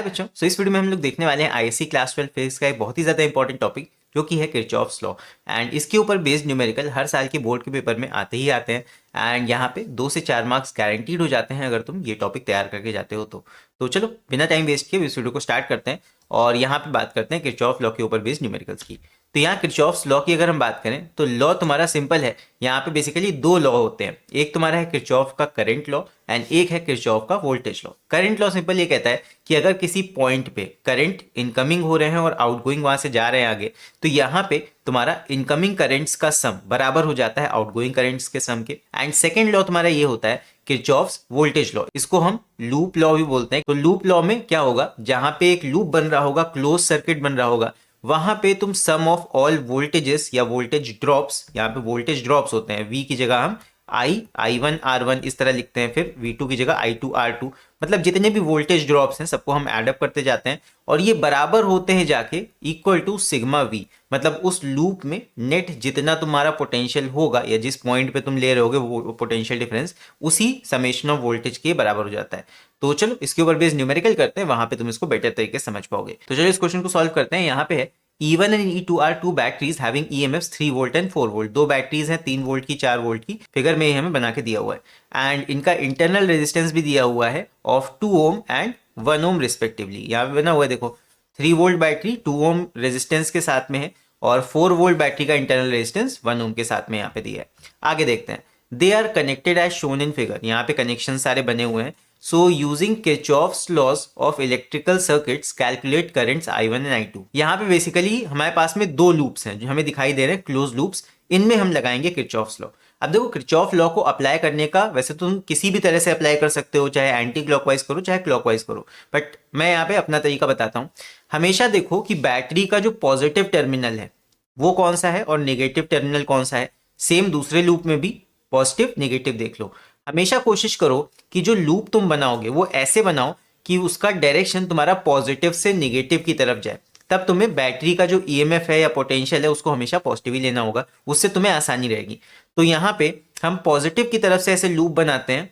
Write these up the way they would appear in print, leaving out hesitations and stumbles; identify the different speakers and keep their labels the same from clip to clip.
Speaker 1: हाय बच्चों, इस वीडियो में हम लोग देखने वाले हैं आईएससी क्लास 12 फिजिक्स का एक बहुत ही ज़्यादा इंपॉर्टेंट टॉपिक जो कि है किरचॉफ्स लॉ। एंड इसके ऊपर बेस्ड न्यूमेरिकल हर साल के बोर्ड के पेपर में आते ही आते हैं। एंड यहाँ पे 2 से 4 मार्क्स गारंटीड हो जाते हैं अगर तुम ये टॉपिक तैयार करके जाते हो तो चलो बिना टाइम वेस्ट किए इस वीडियो को स्टार्ट करते हैं और यहाँ पे बात करते हैं किरचॉफ लॉ के ऊपर बेस्ड न्यूमेरिकल्स की। तो यहाँ किरचॉफ्स लॉ की अगर हम बात करें तो लॉ तुम्हारा सिंपल है। यहाँ पे बेसिकली 2 लॉ होते हैं, एक तुम्हारा है किरचॉफ का करंट लॉ एंड एक है किरचॉफ का voltage law. Current law simple ये कहता है कि अगर किसी पॉइंट पे करंट इनकमिंग हो रहे हैं और आउटगोइंग वहां से जा रहे हैं आगे, तो यहाँ पे तुम्हारा इनकमिंग करंट्स का सम बराबर हो जाता है आउटगोइंग करंट्स के सम के। एंड सेकेंड लॉ तुम्हारा ये होता है किरचॉफ्स वोल्टेज लॉ, इसको हम लूप लॉ भी बोलते हैं। तो लूप लॉ में क्या होगा, जहां पे एक लूप बन रहा होगा, क्लोज सर्किट बन रहा होगा, वहां पे तुम सम ऑफ ऑल वोल्टेजेस या वोल्टेज ड्रॉप्स, यहाँ पे वोल्टेज ड्रॉप्स होते हैं, वी की जगह हम I1 R1 इस तरह लिखते हैं, फिर V2 की जगह I2 R2, मतलब जितने भी वोल्टेज ड्रॉप्स हैं सबको हम एडअप करते जाते हैं और ये बराबर होते हैं जाके इक्वल टू सिग्मा V। मतलब उस लूप में नेट जितना तुम्हारा पोटेंशियल होगा या जिस पॉइंट पे तुम ले रहे होगे वो पोटेंशियल डिफरेंस उसी समेशन ऑफ वोल्टेज के बराबर हो जाता है। तो चलो इसके ऊपर बेस न्यूमेरिकल करते हैं, वहां पे तुम इसको बेटर तरीके से समझ पाओगे। तो चलो इस क्वेश्चन को सॉल्व करते हैं। यहाँ पे है E1 and E2 are two batteries having EMFs 3 volt and 4 volt. दो बैटरीज हैं 3 वोल्ट की 4 वोल्ट की, फिगर में हमें बना के दिया हुआ है। एंड इनका इंटरनल रेजिस्टेंस भी दिया हुआ है of 2 ohm and 1 ohm respectively. यहाँ पे बना हुआ है देखो, 3 वोल्ट बैटरी 2 ओम रेजिस्टेंस के साथ में है और 4 वोल्ट बैटरी का इंटरनल रेजिस्टेंस 1 ओम के साथ में यहाँ पे दिया है। आगे देखते हैं, they are connected as shown in figure. यहाँ पे कनेक्शन सारे बने हुए हैं। So using Kirchhoff's laws of electrical circuits calculate currents I1 and I2। यहाँ पे बेसिकली हमारे पास में 2 लूप्स हैं जो हमें दिखाई दे रहे हैं क्लोज लूप्स, इनमें हम लगाएंगे किरचॉफ्स लॉ। अब देखो किरचॉफ लॉ को अप्लाई करने का वैसे तो तुम किसी भी तरह से अप्लाई कर सकते हो, चाहे एंटी क्लॉकवाइज करो चाहे क्लॉकवाइज करो, बट मैं यहाँ पे अपना तरीका बताता हूँ। हमेशा देखो कि बैटरी का जो पॉजिटिव टर्मिनल है वो कौन सा है और नेगेटिव टर्मिनल कौन सा है। सेम दूसरे लूप में भी पॉजिटिव नेगेटिव देख लो। हमेशा कोशिश करो कि जो लूप तुम बनाओगे वो ऐसे बनाओ कि उसका डायरेक्शन तुम्हारा पॉजिटिव से नेगेटिव की तरफ जाए, तब तुम्हें बैटरी का जो ईएमएफ है या पोटेंशियल है उसको हमेशा पॉजिटिव ही लेना होगा, उससे तुम्हें आसानी रहेगी। तो यहाँ पे हम पॉजिटिव की तरफ से ऐसे लूप बनाते हैं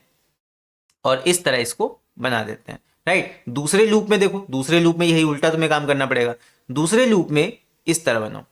Speaker 1: और इस तरह इसको बना देते हैं, राइट। दूसरे लूप में देखो, दूसरे लूप में यही उल्टा तुम्हें काम करना पड़ेगा। दूसरे लूप में इस तरह बनाओ,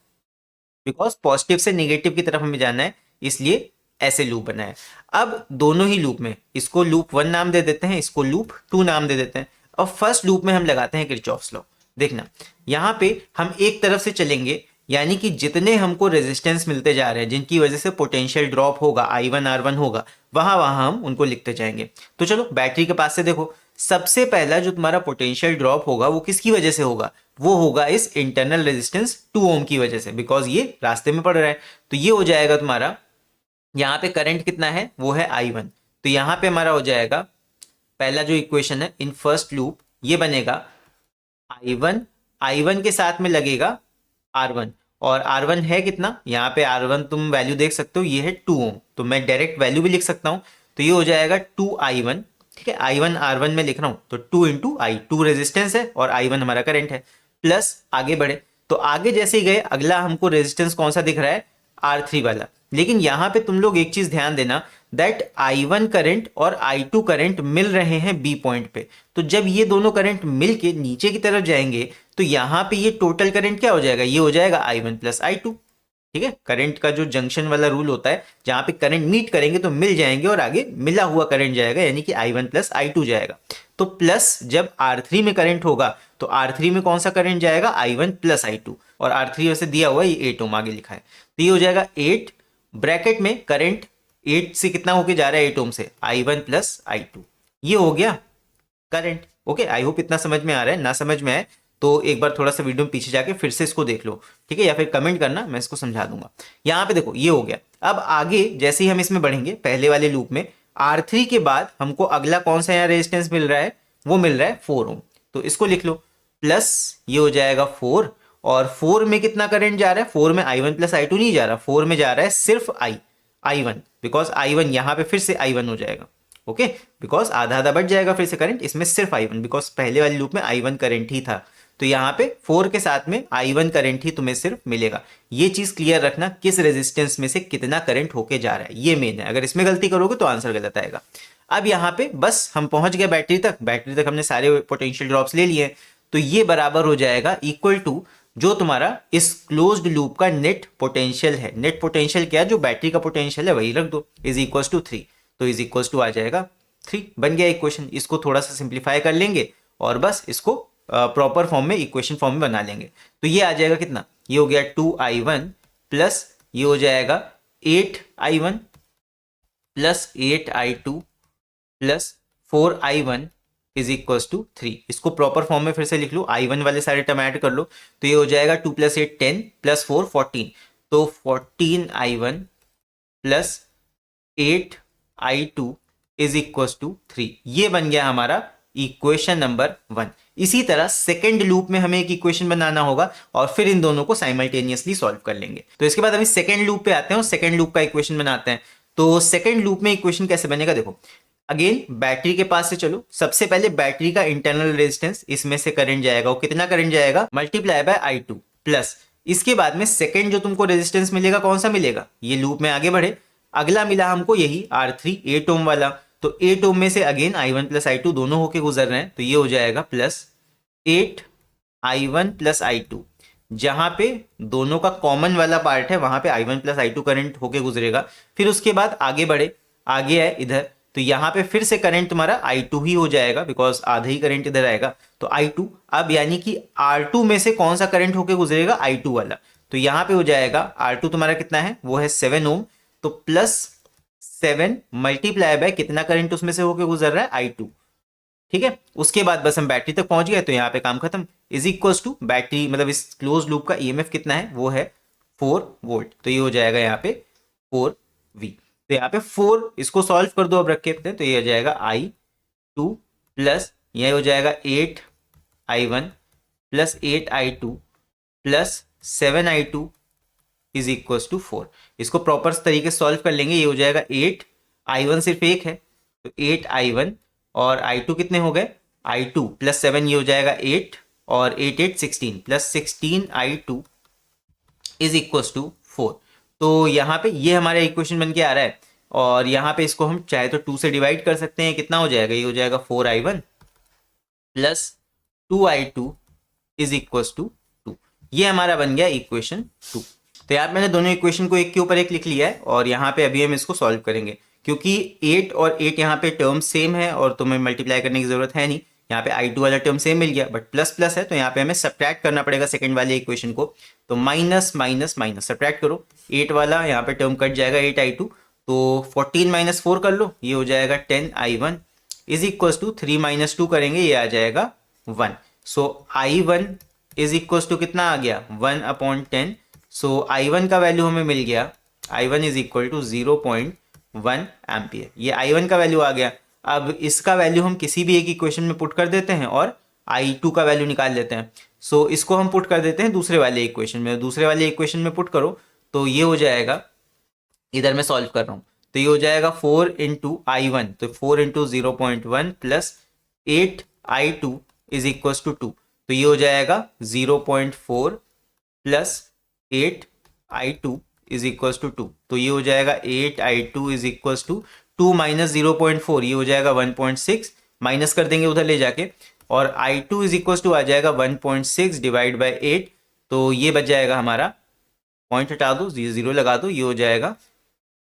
Speaker 1: बिकॉज पॉजिटिव से नेगेटिव की तरफ हमें जाना है, इसलिए ऐसे लूप बनाए। अब दोनों ही लूप में इसको लूप 1 नाम दे देते हैं, इसको लूप 2 नाम दे देते हैं और फर्स्ट लूप में हम लगाते हैं किरचॉफ्स लॉ। देखना यहां पे हम एक तरफ से चलेंगे, यानी कि जितने हमको रेजिस्टेंस मिलते जा रहे हैं जिनकी वजह से पोटेंशियल ड्रॉप होगा I1 R1 होगा, वहां वहां हम उनको लिखते जाएंगे। तो चलो बैटरी के पास से देखो, सबसे पहला जो तुम्हारा पोटेंशियल ड्रॉप होगा वो किसकी वजह से होगा, वो होगा इस इंटरनल रेजिस्टेंस 2 ओम की वजह से, बिकॉज ये रास्ते में पड़ रहा है। तो ये हो जाएगा तुम्हारा, यहाँ पे करंट कितना है वो है I1। तो यहाँ पे हमारा हो जाएगा पहला जो इक्वेशन है इन फर्स्ट लूप, ये बनेगा I1 के साथ में लगेगा R1 और R1 है कितना, यहाँ पे R1 तुम वैल्यू देख सकते हो, ये है 2 ओम, तो मैं डायरेक्ट वैल्यू भी लिख सकता हूँ। तो ये हो जाएगा 2I1, ठीक है। I1 R1 में लिख रहा हूँ तो 2 इंटू I, 2 रेजिस्टेंस है और I1 हमारा करंट है। प्लस आगे बढ़े तो आगे जैसे ही गए अगला हमको रेजिस्टेंस कौन सा दिख रहा है, R3 वाला। लेकिन यहां पे तुम लोग एक चीज ध्यान देना, दैट I1 करंट और I2 करंट मिल रहे हैं B पॉइंट पे। तो जब ये दोनों करंट मिल के नीचे की तरफ जाएंगे तो यहां पे ये टोटल करंट क्या हो जाएगा, ये हो जाएगा I1 प्लस I2, ठीक है। करंट का जो जंक्शन वाला रूल होता है, जहां पे करंट मीट करेंगे तो मिल जाएंगे और आगे मिला हुआ करंट जाएगा, यानी कि I1 प्लस I2 जाएगा। तो प्लस जब R3 में करंट होगा तो R3 में कौन सा करंट जाएगा, I1 प्लस I2, और R3 वैसे दिया हुआ है ये 8 ओम आगे लिखा है, तो ये हो जाएगा 8 ब्रैकेट में करंट 8 से कितना होके जा रहा है, 8 ओम से I1 प्लस I2, ये हो गया करंट। ओके, आई होप इतना समझ में आ रहा है। ना समझ में आए तो एक बार थोड़ा सा वीडियो में पीछे जाके फिर से इसको देख लो, ठीक है, या फिर कमेंट करना, मैं इसको समझा दूंगा। यहाँ पे देखो ये हो गया। अब आगे जैसे ही हम इसमें बढ़ेंगे, पहले वाले लूप में R3 के बाद हमको अगला कौन सा यहाँ रेजिस्टेंस मिल रहा है, वो मिल रहा है 4 ओम, तो इसको लिख लो। प्लस ये हो जाएगा 4 और 4 में कितना करंट जा रहा है, 4 में I1 प्लस I2 नहीं जा रहा, 4 में जा रहा है सिर्फ I1, बिकॉज I1 यहाँ पे फिर से I1 हो जाएगा, ओके, बिकॉज आधा आधा बढ़ जाएगा फिर से करंट, इसमें सिर्फ I1, बिकॉज पहले वाली लूप में I1 करंट ही था। तो यहाँ पे 4 के साथ में I1 करंट ही तुम्हें सिर्फ मिलेगा। ये चीज क्लियर रखना, किस रेजिस्टेंस में से कितना करंट होके जा रहा है, ये मेन है। अगर इसमें गलती करोगे तो आंसर गलत आएगा। अब यहाँ पे बस हम पहुंच गए बैटरी तक हमने सारे पोटेंशियल ड्रॉप्स ले लिए, तो ये बराबर हो जाएगा इक्वल टू जो तुम्हारा इस क्लोज्ड लूप का नेट पोटेंशियल है। नेट पोटेंशियल क्या है, जो बैटरी का पोटेंशियल है वही रख दो, इज इक्वल टू 3। तो इज इक्वल टू आ जाएगा 3, बन गया इक्वेशन। इसको थोड़ा सा सिंप्लीफाई कर लेंगे और बस इसको प्रॉपर फॉर्म में, इक्वेशन फॉर्म में बना लेंगे। तो ये आ जाएगा कितना, ये हो गया 2i1 प्लस ये हो जाएगा 8i1 plus 8i2 plus 4i1 is equal to 3। इसको प्रॉपर फॉर्म में फिर से लिख लो, i1 वाले सारे टर्म ऐड कर लो, तो ये हो जाएगा 2 प्लस 8 10 प्लस 4 14, तो 14i1 plus 8i2 is equal to 3। ये बन गया हमारा इक्वेशन नंबर 1। इसी तरह सेकेंड लूप में हमें एक इक्वेशन बनाना होगा और फिर इन दोनों को साइमल्टेनियसली सॉल्व कर लेंगे। तो इसके बाद हम सेकेंड लूप पे आते हैं और सेकेंड लूप का इक्वेशन बनाते हैं। तो सेकेंड लूप में इक्वेशन कैसे बनेगा, देखो अगेन बैटरी के पास से चलो, सबसे पहले बैटरी का इंटरनल रेजिस्टेंस, इसमें से करंट जाएगा, वो कितना करंट जाएगा, मल्टीप्लाई बाय i2 प्लस इसके बाद में सेकेंड जो तुमको रेजिस्टेंस मिलेगा कौन सा मिलेगा, ये लूप में आगे बढ़े, अगला मिला हमको यही R3 8 ओम वाला, तो 8 ओम में से अगेन i1 प्लस i2 दोनों होके गुजर रहे हैं, तो ये हो जाएगा प्लस 8i1 प्लस i2, जहां पे दोनों का कॉमन वाला पार्ट है वहां पे i1 प्लस i2 करंट होके गुजरेगा। फिर उसके बाद आगे बढ़े, आगे है इधर, तो यहाँ पे फिर से करंट तुम्हारा i2 ही हो जाएगा, बिकॉज आधा ही करंट इधर आएगा, तो i2। अब यानी कि R2 में से कौन सा करंट होके गुजरेगा, i2 वाला, तो यहाँ पे हो जाएगा R2 तुम्हारा कितना है, वो है 7 ओम, तो प्लस 7 मल्टीप्लाई बाय कितना करंट उसमें से होके गुजर रहा है, i2। ठीक है, उसके बाद बस हम बैटरी तक पहुंच गए, तो यहाँ पे काम खत्म। इज इक्वल टू बैटरी मतलब इस क्लोज लूप का ईएमएफ कितना है, वो है 4 वोल्ट, तो ये हो जाएगा यहाँ पे 4V। तो यहाँ पे 4, इसको सॉल्व कर दो अब रख के, तो ये हो जाएगा i2 प्लस यह हो जाएगा 8i1 plus 8i2 plus 7i2 is equal to 4। इसको प्रॉपर तरीके से सॉल्व कर लेंगे, ये हो जाएगा 8i1 सिर्फ एक है, तो 8i1 और i2 कितने हो गए, i2 प्लस 7 ये हो जाएगा 8 और 8 8 16 plus 16i2 is equal to 4। तो यहाँ पे ये हमारा इक्वेशन बन के आ रहा है, और यहाँ पे इसको हम चाहे तो 2 से डिवाइड कर सकते हैं, कितना हो जाएगा, ये हो जाएगा 4i1 plus 2i2 is equal to 2। ये हमारा बन गया इक्वेशन 2। तो यार मैंने दोनों इक्वेशन को एक के ऊपर एक लिख लिया है, और यहाँ पे अभी हम इसको सॉल्व करेंगे, क्योंकि 8 और 8 यहाँ पे टर्म सेम है और तुम्हें मल्टीप्लाई करने की जरूरत है नहीं। यहाँ पे i2 वाला टर्म सेम मिल गया, बट प्लस प्लस है, तो यहाँ पे हमें सब्ट्रैक्ट करना पड़ेगा सेकंड वाले इक्वेशन को, तो माइनस माइनस माइनस सब्ट्रैक्ट करो, 8 वाला यहाँ पे टर्म कट जाएगा 8i2, तो 14 माइनस 4 कर लो, ये हो जाएगा 10i1 is equal to 3 minus 2 करेंगे, ये आ जाएगा 1। सो i1 इज इक्वल टू कितना आ गया, 1/10। सो i1 का वैल्यू हमें मिल गया, i1 is equal to 0.1 ampere, ये i1 का वैल्यू आ गया। अब इसका वैल्यू हम किसी भी एक इक्वेशन में पुट कर देते हैं और i2 का वैल्यू निकाल लेते हैं। सो इसको हम पुट कर देते हैं दूसरे वाले इक्वेशन में, दूसरे वाले इक्वेशन में पुट करो, तो ये हो जाएगा, इधर मैं सॉल्व कर रहा हूँ, तो ये हो जाएगा 4 इंटू i1, तो 4 into 0.1 plus 8i2 is equal to 2, तो ये हो जाएगा 0.4 plus 8i2 is equal to 2, तो ये हो जाएगा 8i2 is equal to 2 minus 0.4, ये हो जाएगा 1.6, माइनस कर देंगे उधर ले जाके, और i2 इज इक्वल टू आ जाएगा 1.6 डिवाइड बाई 8, तो ये बच जाएगा हमारा, पॉइंट हटा दो, जीरो लगा दो, ये हो जाएगा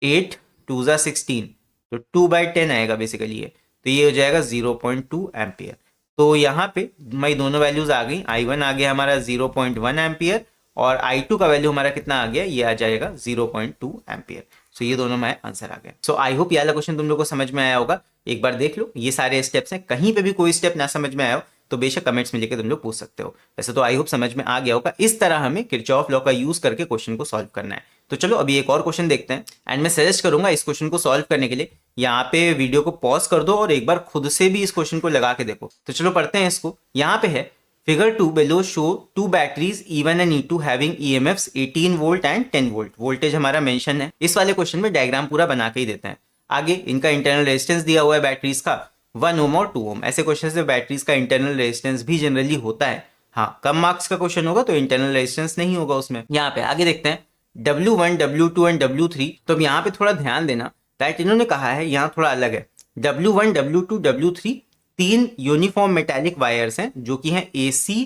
Speaker 1: 8 2 ज़ा 16, तो 2/10 आएगा बेसिकली ये, तो ये हो जाएगा 0.2 एम्पियर। तो यहाँ पे हमारी दोनों वैल्यूज आ गई, i1 आ गया हमारा 0.1 एम्पियर और i2 का वैल्यू हमारा कितना आ गया, ये आ जाएगा 0.2 एम्पियर। सो ये दोनों हमारे आंसर आ गए। सो आई होप ये वाला क्वेश्चन तुम लोग को समझ में आया होगा। एक बार देख लो, ये सारे स्टेप्स हैं, कहीं पे भी कोई स्टेप ना समझ में आया हो तो बेशक कमेंट्स में लिखे तुम लोग पूछ सकते हो। वैसे तो आई होप समझ में आ गया होगा। इस तरह हमें किरचॉफ लॉ का यूज करके क्वेश्चन को सॉल्व करना है। तो चलो अभी एक और क्वेश्चन देखते हैं, एंड मैं सजेस्ट करूंगा इस क्वेश्चन को सॉल्व करने के लिए यहाँ पे वीडियो को पॉज कर दो और एक बार खुद से भी इस क्वेश्चन को लगा के देखो। तो चलो पढ़ते हैं इसको। यहाँ पे है Figure 2 below show two batteries E1 and E2 having EMFs 18 volt and 10 volt. Voltage हमारा मेंशन है। इस वाले क्वेश्चन में डायग्राम पूरा बना के ही देते हैं। आगे इनका इंटरनल रेजिस्टेंस दिया हुआ है बैटरीज का 1 ओम और 2 ओम। ऐसे क्वेश्चन में बैटरीज का इंटरनल रेजिस्टेंस भी जनरली होता है। हाँ, कम मार्क्स का क्वेश्चन होगा तो इंटरनल रेजिस्टेंस नहीं होगा उसमें। यहाँ पे आगे देखते हैं W1, W2 एंड W3। तो अब यहाँ पे थोड़ा ध्यान देना दैट इन्होंने कहा है, यहाँ थोड़ा अलग है। W1, W2, W3 तीन यूनिफॉर्म मेटालिक वायर्स हैं जो कि हैं AC,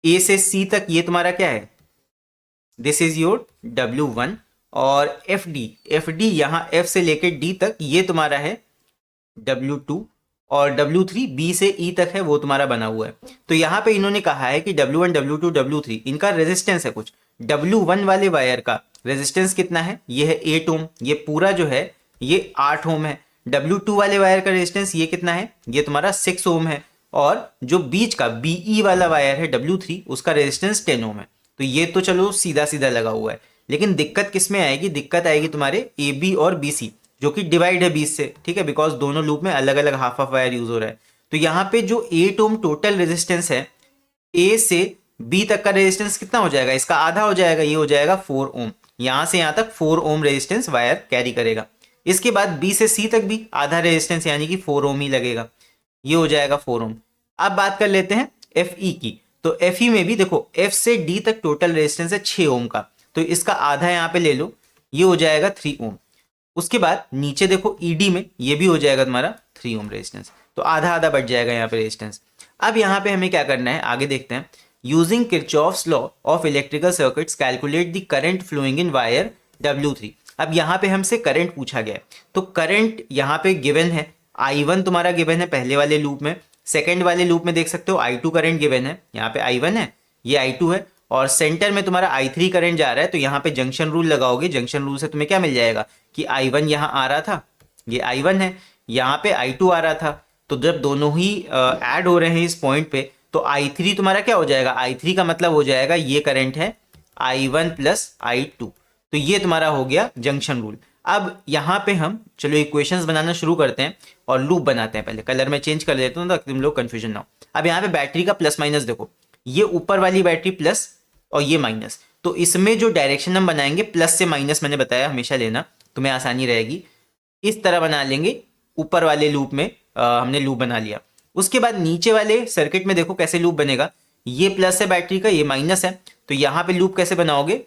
Speaker 1: A से C तक ये तुम्हारा क्या है, दिस इज योर W1। और FD यहाँ F से लेके D तक ये तुम्हारा है W2। और W3 B से E तक है, वो तुम्हारा बना हुआ है। तो यहाँ पे इन्होंने कहा है कि W1, W2, W3 इनका रेजिस्टेंस है कुछ। W1 वाले वायर का रेजिस्टेंस कितना है, ये है 8 ओम, ये पूरा जो है ये 8 ओम है। W2 वाले वायर का रेजिस्टेंस ये कितना है, ये तुम्हारा 6 ओम है। और जो बीच का BE वाला वायर है W3, उसका रेजिस्टेंस 10 ओम है। तो ये तो चलो सीधा सीधा लगा हुआ है, लेकिन दिक्कत किस में आएगी, दिक्कत आएगी तुम्हारे AB और BC जो कि डिवाइड है 20 से, ठीक है, बिकॉज दोनों लूप में अलग अलग हाफ ऑफ वायर यूज हो रहा है। तो यहाँ पे जो 8 ओम टोटल रेजिस्टेंस है, A से B तक का रेजिस्टेंस कितना हो जाएगा, इसका आधा हो जाएगा, ये हो जाएगा 4 ओम। यहाँ से यहाँ तक 4 ओम रेजिस्टेंस वायर कैरी करेगा। इसके बाद B से C तक भी आधा रेजिस्टेंस यानी कि 4 ओम ही लगेगा, ये हो जाएगा 4 ओम। अब बात कर लेते हैं FE की। तो FE में भी देखो F से D तक टोटल रेजिस्टेंस है 6 ओम का, तो इसका आधा यहाँ पे ले लो, ये हो जाएगा 3 ओम। उसके बाद नीचे देखो ED में ये भी हो जाएगा तुम्हारा 3 ओम रेजिस्टेंस, तो आधा आधा बढ़ जाएगा यहाँ पे रेजिस्टेंस। अब यहाँ पे हमें क्या करना है, आगे देखते हैं। Using Kirchhoff's law of electrical circuits calculate the current flowing in wire W3। अब यहाँ पे हमसे करंट पूछा गया है, तो करंट यहाँ पे गिवन है, I1 तुम्हारा गिवन है पहले वाले लूप में, सेकेंड वाले लूप में देख सकते हो I2 करंट गिवन है, यहाँ पे I1 है, ये I2 है, और सेंटर में तुम्हारा I3 करंट जा रहा है। तो यहाँ पे जंक्शन रूल लगाओगे, जंक्शन रूल से तुम्हें क्या मिल जाएगा कि I1 यहाँ आ रहा था, ये I1 है, यहाँ पे I2 आ रहा था। तो जब दोनों ही ऐड हो रहे हैं इस पॉइंट पे, तो I3 तुम्हारा क्या हो जाएगा, I3 का मतलब हो जाएगा ये करंट है I1 प्लस I2। तो ये तुम्हारा हो गया जंक्शन रूल। अब यहाँ पे हम चलो इक्वेशंस बनाना शुरू करते हैं और लूप बनाते हैं। पहले कलर में चेंज कर देता हूँ ताकि तुम लोग कंफ्यूजन ना हो। अब यहाँ पे बैटरी का प्लस माइनस देखो, ये ऊपर वाली बैटरी प्लस और ये माइनस, तो इसमें जो डायरेक्शन हम बनाएंगे प्लस से माइनस, मैंने बताया हमेशा लेना, तुम्हें आसानी रहेगी। इस तरह बना लेंगे, ऊपर वाले लूप में हमने लूप बना लिया। उसके बाद नीचे वाले सर्किट में देखो कैसे लूप बनेगा, ये प्लस है बैटरी का, ये माइनस है, तो यहाँ पे लूप कैसे बनाओगे,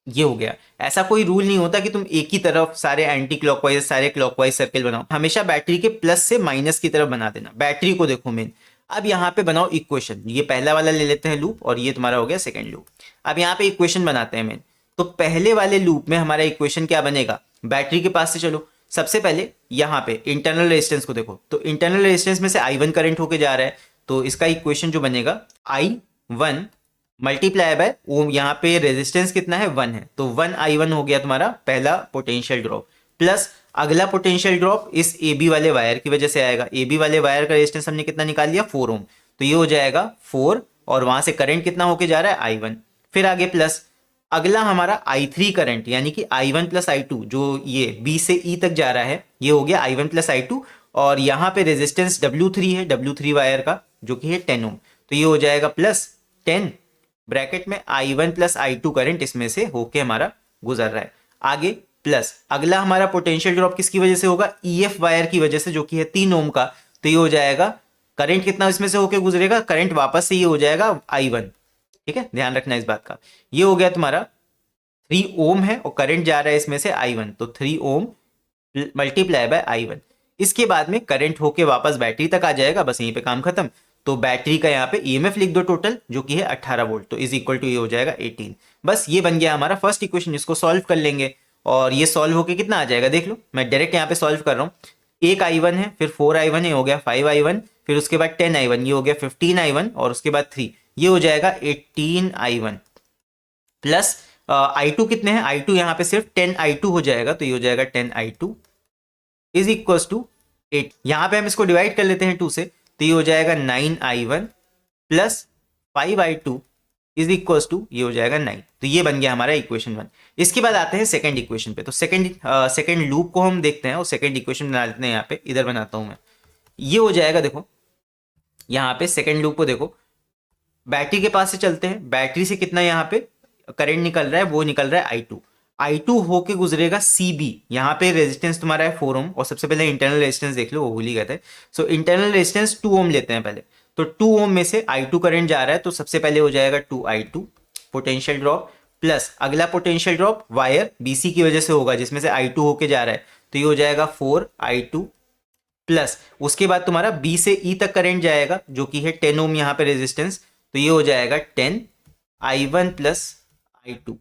Speaker 1: ये हो गया। ऐसा कोई रूल नहीं होता कि तुम एक ही तरफ सारे एंटी क्लॉकवाइज सारे क्लॉकवाइज सर्किल बनाओ, हमेशा बैटरी के प्लस से माइनस की तरफ बना देना, बैटरी को देखो मेन। अब यहाँ पे बनाओ इक्वेशन, ये पहला वाला ले लेते हैं लूप और ये तुम्हारा हो गया सेकंड लूप। अब यहाँ पे इक्वेशन बनाते हैं मेन। तो पहले वाले लूप में हमारा इक्वेशन क्या बनेगा, बैटरी के पास से चलो, सबसे पहले यहाँ पे इंटरनल रेजिस्टेंस को देखो, तो इंटरनल रेजिस्टेंस में से I1 करंट होके जा रहा है, तो इसका इक्वेशन जो बनेगा I1 मल्टीप्लाई बाय ओम, यहाँ पे रेजिस्टेंस कितना है 1 है, तो 1I1 हो गया तुम्हारा पहला पोटेंशियल ड्रॉप, प्लस अगला पोटेंशियल ड्रॉप इस AB वाले वायर की वजह से आएगा। AB वाले वायर का रेजिस्टेंस हमने कितना निकाल लिया 4 ओम, तो ये हो जाएगा 4, और वहां से करंट कितना होके जा रहा है I1। फिर आगे प्लस अगला हमारा I3 करंट यानी कि I1 प्लस I2 जो ये B से E तक जा रहा है, ये हो गया I1 प्लस I2, और यहाँ पे रेजिस्टेंस W3 है, W3 वायर का जो कि है 10 ओम, तो ये हो जाएगा प्लस 10 ब्रैकेट में I1 प्लस I2 करंट इसमें से होके हमारा गुजर रहा है। आगे प्लस अगला हमारा पोटेंशियल ड्रॉप किसकी वजह से होगा, EF वायर की वजह से जो कि है 3 ओम का, तो ये हो जाएगा करंट कितना इसमें से होके गुजरेगा, करंट वापस से ये हो जाएगा I1, ठीक है, ध्यान रखना इस बात का। ये हो गया तुम्हारा 3 ओम है और करंट जा रहा है इसमें से I1, तो 3 ओम मल्टीप्लाई बाय I1। इसके बाद में करंट होके वापस बैटरी तक आ जाएगा, बस यहीं पे काम खत्म। तो बैटरी का यहाँ पे EMF लिख दो टोटल जो कि है 18 वोल्ट, तो इज इक्वल टू ये हो जाएगा 18। बस ये बन गया हमारा फर्स्ट इक्वेशन, इसको सॉल्व कर लेंगे और ये सॉल्व होके कितना आ जाएगा देख लो, मैं डायरेक्ट यहाँ पे सॉल्व कर रहा हूँ। एक I1 है, फिर 4I1 है, हो गया 5I1, फिर उसके बाद 10I1, ये हो गया 15I1, और उसके बाद 3, ये हो जाएगा 18I1 प्लस I2 कितने हैं, I2 यहाँ पे सिर्फ 10I2 हो जाएगा, तो ये हो जाएगा 10I2 इज इक्वल टू 8। यहाँ पे हम इसको डिवाइड कर लेते हैं 2 से, तो ये हो जाएगा 9I1 plus 5I2 is equal to ये हो जाएगा 9। तो ये बन गया हमारा इक्वेशन 1। इसके बाद आते हैं सेकंड इक्वेशन पे। तो सेकंड लूप को हम देखते हैं और सेकंड इक्वेशन बना लेते हैं। यहाँ पे इधर बनाता हूं मैं, ये हो जाएगा देखो, यहाँ पे सेकंड लूप को देखो, बैटरी के पास से चलते हैं, बैटरी से कितना यहाँ पे करंट निकल रहा है, वो निकल रहा है I2 होके गुजरेगा CB, यहाँ पे रेजिस्टेंस तुम्हारा है 4 ओम, और सबसे पहले इंटरनल रेजिस्टेंस देख लो, वो भूल ही गए थे। सो इंटरनल रेजिस्टेंस 2 ओम लेते हैं पहले, तो 2 ओम में से I2 करंट जा रहा है, तो सबसे पहले हो जाएगा 2I2 पोटेंशियल ड्रॉप, प्लस अगला पोटेंशियल ड्रॉप वायर BC की वजह से होगा जिसमें से I2 होके जा रहा है, तो ये हो जाएगा 4I2 प्लस उसके बाद तुम्हारा बी से ई तक करंट जाएगा जो कि है 10 ओम यहाँ पे रेजिस्टेंस, तो ये हो जाएगा 10 I1 प्लस I2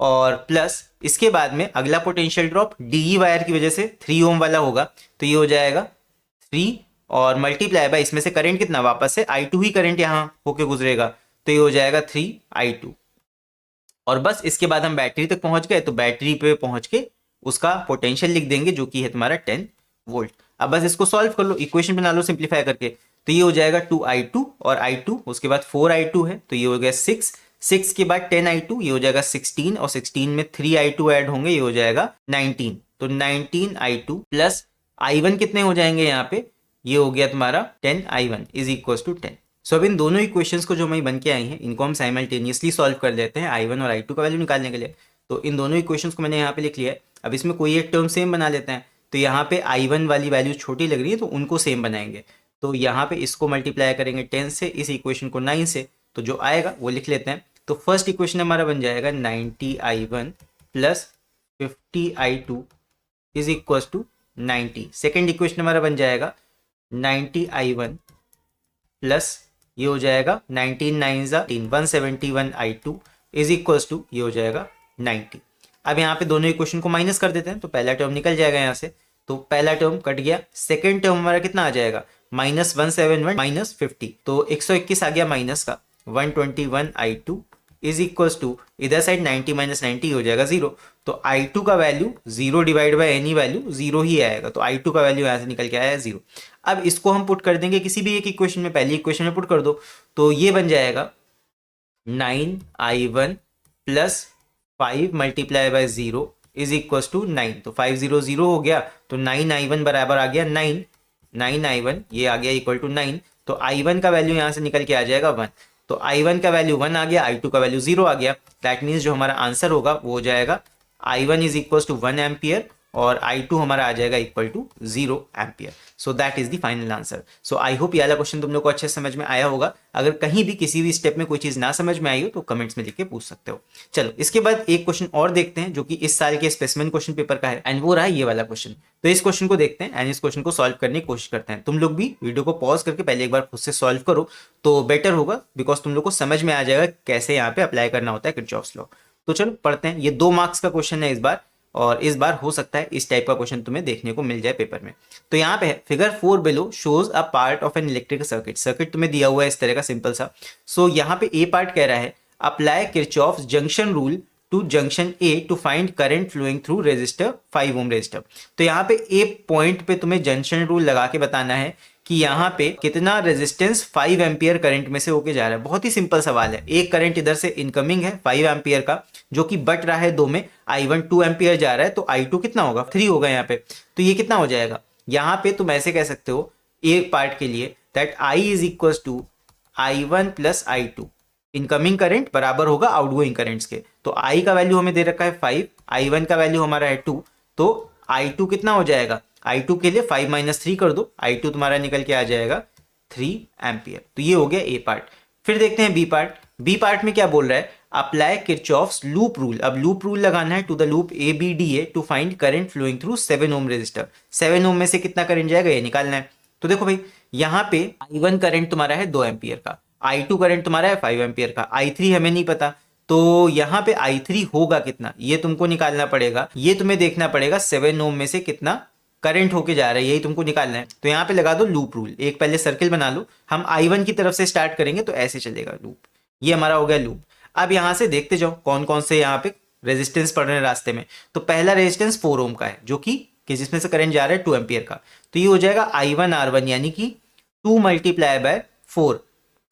Speaker 1: और प्लस इसके बाद में अगला पोटेंशियल ड्रॉप डीई वायर की वजह से 3 ओम वाला होगा, तो ये हो जाएगा 3 और मल्टीप्लाई बाय इसमें से करंट कितना वापस से I2 ही करंट यहाँ होके गुजरेगा, तो ये हो जाएगा 3I2 और बस इसके बाद हम बैटरी तक पहुंच गए, तो बैटरी पे पहुंच के उसका पोटेंशियल लिख देंगे जो कि है तुम्हारा 10 वोल्ट। अब बस इसको सॉल्व कर लो, इक्वेशन बना लो सिंप्लीफाई करके, तो ये हो जाएगा 2I2 और I2 उसके बाद 4I2 है, तो ये हो गया 6 के बाद 10I2 ये हो जाएगा 16 और 16 में 3I2 ऐड होंगे, ये हो जाएगा 19, तो 19I2 प्लस I1 कितने हो जाएंगे यहाँ पे, ये हो गया तुम्हारा 10I1 इज इक्वल टू 10। सो अब इन दोनों इक्वेशंस को जो हमें बन के आई हैं इनको हम साइमल्टेनियसली सॉल्व कर लेते हैं I1 और I2 का वैल्यू निकालने के लिए। तो इन दोनों इक्वेशंस को मैंने यहाँ पे लिख लिया है। अब इसमें कोई एक टर्म सेम बना लेते हैं, तो यहाँ पे I1 वाली वैल्यू छोटी लग रही है तो उनको सेम बनाएंगे, तो यहाँ पे इसको मल्टीप्लाई करेंगे 10 से, इस इक्वेशन को 9 से, तो जो आएगा वो लिख लेते हैं। तो फर्स्ट इक्वेशन हमारा बन जाएगा 90I1 plus 50I2 is equal to 90। Second equation हमारा बन जाएगा 90I1 प्लस ये हो जाएगा 19 9 171I2 इज इक्वल टू ये हो जाएगा 90। अब यहाँ पे दोनों इक्वेशन को माइनस कर देते हैं, तो पहला टर्म निकल जाएगा यहाँ से, तो पहला टर्म कट गया। सेकेंड टर्म हमारा कितना आ जाएगा -171 -50, तो 121 आ गया माइनस का 121I2 इज इक्वल टू इधर साइड 90 - 90 हो जाएगा 0, तो I2 का value 0 divide by any value 0 ही आएगा, तो I2 का वैल्यू यहाँ से निकल के आया 0। अब इसको हम पुट कर देंगे किसी भी एक इक्वेशन में, पहली इक्वेशन में पुट कर दो, तो ये बन जाएगा 9I1 plus 5 multiply by 0 is equal to 9, तो 5 0 0 हो गया, तो 9I1 बराबर आ गया 9I1 ये आ गया इक्वल टू 9, तो I1 का वैल्यू यहाँ से निकल के आ जाएगा 1, तो I1 का वैल्यू 1 आ गया, I2 का वैल्यू 0 आ गया। दैट मीन्स जो हमारा आंसर होगा वो हो जाएगा I1 is equal to 1 ampere और I2 हमारा आ जाएगा equal to 0 ampere. So that is the final answer. So I hope ये वाला क्वेश्चन तुम लोग को अच्छे समझ में आया होगा। अगर कहीं भी किसी भी स्टेप में कोई चीज ना समझ में आई हो तो कमेंट्स में लिख के पूछ सकते हो। चलो इसके बाद एक क्वेश्चन और देखते हैं जो कि इस साल के स्पेसिमेन क्वेश्चन पेपर का है, एंड वो रहा ये वाला क्वेश्चन। तो इस क्वेश्चन को देखते हैं एंड इस क्वेश्चन को सॉल्व करने की कोशिश करते हैं। तुम लोग भी वीडियो को पॉज करके पहले एक बार खुद से सॉल्व करो तो बेटर होगा, बिकॉज तुम लोग को समझ में आ जाएगा कैसे यहाँ पे अप्लाई करना होता है किरचॉफ्स लॉ। तो चलो पढ़ते हैं। ये 2 मार्क्स का क्वेश्चन है इस बार, और इस बार हो सकता है इस टाइप का क्वेश्चन तुम्हें देखने को मिल जाए पेपर में। तो यहाँ पे है figure 4 below shows a part of an electric circuit. Circuit तुम्हें दिया हुआ है इस तरह का सिंपल सा। सो यहाँ पे ए पार्ट कह रहा है apply Kirchhoff's junction rule to junction A to find current flowing through resistor 5 ohm resistor. तो यहाँ पे ए पॉइंट पे तुम्हें जंक्शन रूल लगा के बताना है कि यहाँ पे कितना रेजिस्टेंस 5 एम्पियर करंट में से होके जा रहा है। बहुत ही सिंपल सवाल है। एक करंट इधर से इनकमिंग है 5 एम्पियर का जो कि बट रहा है 2 में। I1 2 एम्पियर जा रहा है तो I2 कितना होगा 3 होगा यहाँ पे। तो ये कितना हो जाएगा, यहाँ पे तुम ऐसे कह सकते हो एक पार्ट के लिए that I is equal to I1 plus I2। Incoming current बराबर होगा आउटगोइंग करंट्स के। तो I का वैल्यू हमें दे रखा है 5, I1 का वैल्यू हमारा है 2, तो I2 कितना हो जाएगा, I2 के लिए 5 - 3 कर दो, I2 तुम्हारा निकल के आ जाएगा 3 एम्पियर। तो ये हो गया ए पार्ट। फिर देखते हैं बी पार्ट। बी पार्ट में क्या बोल रहा है, अप्लाई किरचॉफ्स लूप रूल। अब लूप रूल लगाना है to the loop A B D A to find current flowing through 7 ohm resistor. 7 ohm में से कितना करंट जाएगा ये निकालना है। तो देखो भाई यहाँ पे I1 करंट तुम्हारा है 2 एम्पियर का, I2 करंट तुम्हारा है 5 एम्पियर का, I3 हमें नहीं पता, तो यहाँ पे I3 होगा कितना ये तुमको निकालना पड़ेगा। ये तुम्हें देखना पड़ेगा 7 ओम में से कितना करंट होके जा रहा है, यही तुमको निकालना है। तो यहाँ पे लगा दो लूप रूल। एक पहले सर्किल बना लो, हम I1 की तरफ से स्टार्ट करेंगे तो ऐसे चलेगा लूप। ये हमारा हो गया लूप। अब यहाँ से देखते जाओ कौन कौन से यहाँ पे रेजिस्टेंस पड़ रहे हैं रास्ते में। तो पहला रेजिस्टेंस 4 ओम का है जो कि जिसमें से करंट जा रहा है 2 एम्पियर का। तो ये हो जाएगा I1 R1 यानी कि 2 मल्टीप्लाई बाय 4।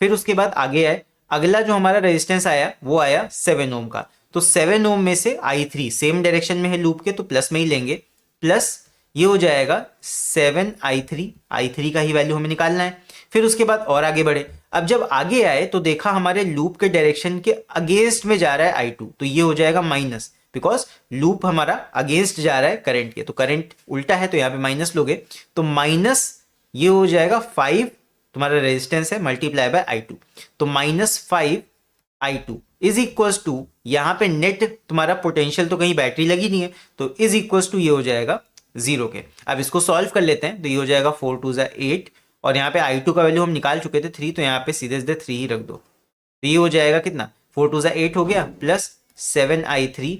Speaker 1: फिर उसके बाद आगे आए अगला जो हमारा रेजिस्टेंस आया वो आया 7 ओम का। तो 7 ओम में से I3 सेम डायरेक्शन में है लूप के तो प्लस में ही लेंगे, प्लस ये हो जाएगा 7I3। I3 का ही वैल्यू हमें निकालना है। फिर उसके बाद और आगे बढ़े। अब जब आगे आए तो देखा हमारे लूप के डायरेक्शन के अगेंस्ट में जा रहा है I2, तो ये हो जाएगा माइनस, बिकॉज लूप हमारा अगेंस्ट जा रहा है करंट के, तो करंट उल्टा है तो यहाँ पे माइनस लोगे तो माइनस ये हो जाएगा 5 तुम्हारा रेजिस्टेंस है मल्टीप्लाई बाय I2, तो -5I2 इज इक्वल्स टू यहाँ पे नेट तुम्हारा पोटेंशियल तो कहीं बैटरी लगी नहीं है तो इज इक्वल्स टू ये हो जाएगा 0 के। अब इसको सॉल्व कर लेते हैं, तो ये हो जाएगा 4 2 ज़ा 8, और यहाँ पे i2 का वैल्यू हम निकाल चुके थे 3, तो यहाँ पे सीधे सीधे 3 ही रख दो। तो ये हो जाएगा कितना, 4 2 ज़ा 8 हो गया, प्लस 7i3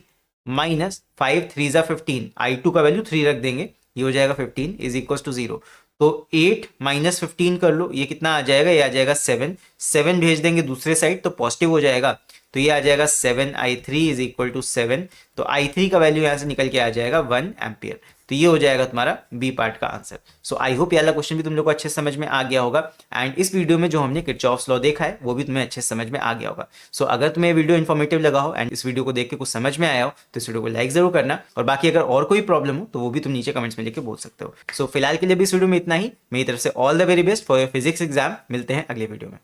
Speaker 1: माइनस 5 3 ज़ा 15, i2 का वैल्यू 3 रख देंगे, ये हो जाएगा 15 इज इक्वल टू 0। तो 8 माइनस 15 कर लो, ये कितना आ जाएगा, ये आ जाएगा 7, 7 भेज देंगे दूसरे साइड तो पॉजिटिव हो जाएगा, तो ये आ जाएगा 7i3 इज इक्वल टू 7। तो i3 का वैल्यू यहाँ से निकल के आ जाएगा 1 एम्पियर। तो ये हो जाएगा तुम्हारा बी पार्ट का आंसर। सो आई होप ये वाला क्वेश्चन भी तुम लोग को अच्छे समझ में आ गया होगा, एंड इस वीडियो में जो हमने किरचॉफ्स लॉ देखा है वो भी तुम्हें अच्छे समझ में आ गया होगा। सो अगर तुम्हें वीडियो इन्फॉर्मेटिव लगा हो एंड इस वीडियो को देख के कुछ समझ में आया हो तो इस वीडियो को लाइक जरूर करना, और बाकी अगर और कोई प्रॉब्लम हो तो वो भी तुम नीचे कमेंट्स में लिख के बोल सकते हो। सो फिलहाल के लिए भी इस वीडियो में इतना ही। मेरी तरफ से all the very best for your physics exam. मिलते हैं अगले वीडियो में।